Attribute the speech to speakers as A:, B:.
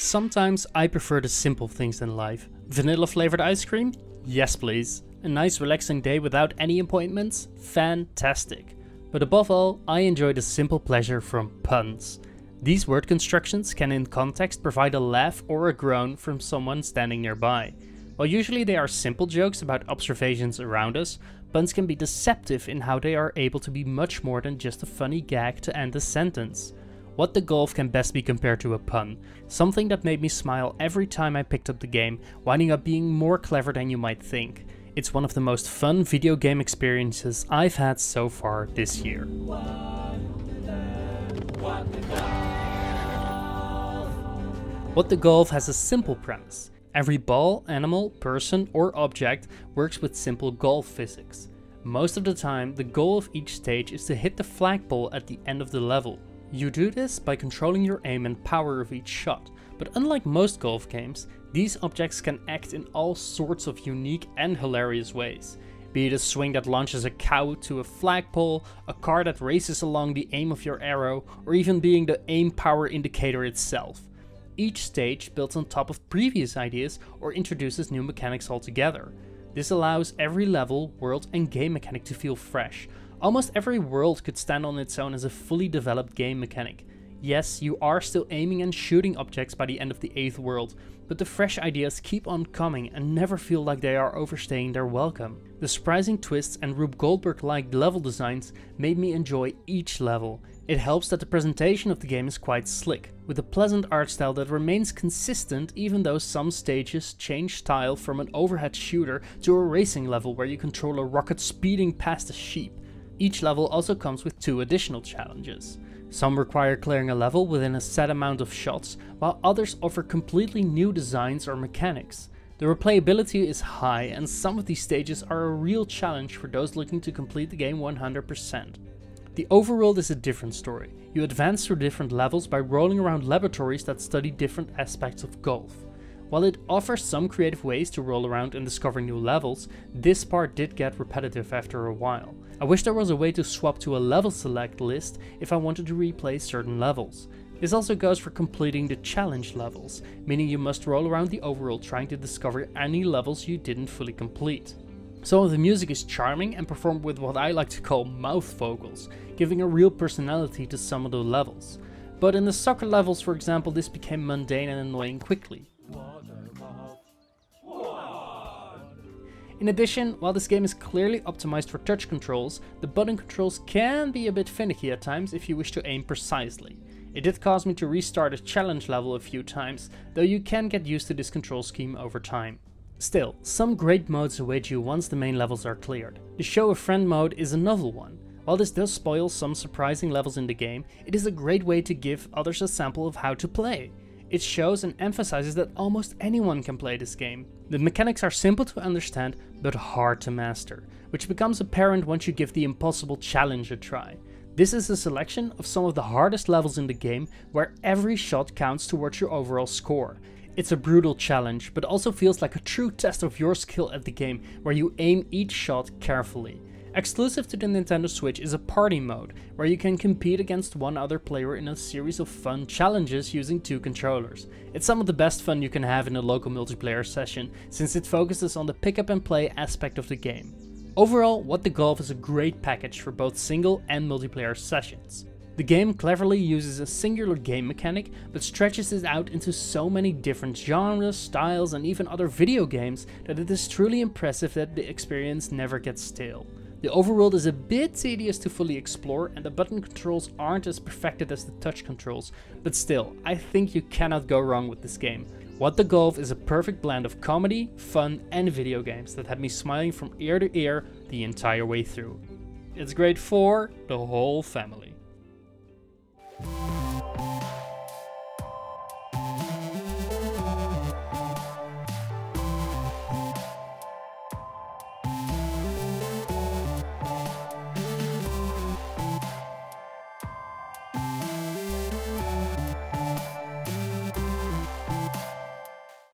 A: Sometimes I prefer the simple things in life. Vanilla flavored ice cream? Yes please. A nice relaxing day without any appointments? Fantastic. But above all, I enjoy the simple pleasure from puns. These word constructions can in context provide a laugh or a groan from someone standing nearby. While usually they are simple jokes about observations around us, puns can be deceptive in how they are able to be much more than just a funny gag to end a sentence. What the golf can best be compared to a pun, something that made me smile every time I picked up the game, winding up being more clever than you might think. It's one of the most fun video game experiences I've had so far this year. What the Golf has a simple premise. Every ball, animal, person or object works with simple golf physics. Most of the time, the goal of each stage is to hit the flagpole at the end of the level. You do this by controlling your aim and power of each shot, but unlike most golf games, these objects can act in all sorts of unique and hilarious ways. Be it a swing that launches a cow to a flagpole, a car that races along the aim of your arrow, or even being the aim power indicator itself. Each stage builds on top of previous ideas or introduces new mechanics altogether. This allows every level, world and game mechanic to feel fresh. Almost every world could stand on its own as a fully developed game mechanic. Yes, you are still aiming and shooting objects by the end of the 8th world, but the fresh ideas keep on coming and never feel like they are overstaying their welcome. The surprising twists and Rube Goldberg-like level designs made me enjoy each level. It helps that the presentation of the game is quite slick, with a pleasant art style that remains consistent even though some stages change style from an overhead shooter to a racing level where you control a rocket speeding past a sheep. Each level also comes with 2 additional challenges. Some require clearing a level within a set amount of shots, while others offer completely new designs or mechanics. The replayability is high and some of these stages are a real challenge for those looking to complete the game 100%. The overworld is a different story. You advance through different levels by rolling around laboratories that study different aspects of golf. While it offers some creative ways to roll around and discover new levels, this part did get repetitive after a while. I wish there was a way to swap to a level select list if I wanted to replay certain levels. This also goes for completing the challenge levels, meaning you must roll around the overworld trying to discover any levels you didn't fully complete. Some of the music is charming and performed with what I like to call mouth vocals, giving a real personality to some of the levels. But in the soccer levels, for example, this became mundane and annoying quickly. In addition, while this game is clearly optimized for touch controls, the button controls can be a bit finicky at times if you wish to aim precisely. It did cause me to restart a challenge level a few times, though you can get used to this control scheme over time. Still, some great modes await you once the main levels are cleared. The Show a Friend mode is a novel one. While this does spoil some surprising levels in the game, it is a great way to give others a sample of how to play. It shows and emphasizes that almost anyone can play this game. The mechanics are simple to understand, but hard to master, which becomes apparent once you give the impossible challenge a try. This is a selection of some of the hardest levels in the game, where every shot counts towards your overall score. It's a brutal challenge, but also feels like a true test of your skill at the game, where you aim each shot carefully. Exclusive to the Nintendo Switch is a party mode, where you can compete against one other player in a series of fun challenges using 2 controllers. It's some of the best fun you can have in a local multiplayer session, since it focuses on the pick up and play aspect of the game. Overall, What the Golf is a great package for both single and multiplayer sessions. The game cleverly uses a singular game mechanic, but stretches it out into so many different genres, styles and even other video games that it is truly impressive that the experience never gets stale. The overworld is a bit tedious to fully explore and the button controls aren't as perfected as the touch controls, but still, I think you cannot go wrong with this game. What the Golf is a perfect blend of comedy, fun and video games that had me smiling from ear to ear the entire way through. It's great for the whole family.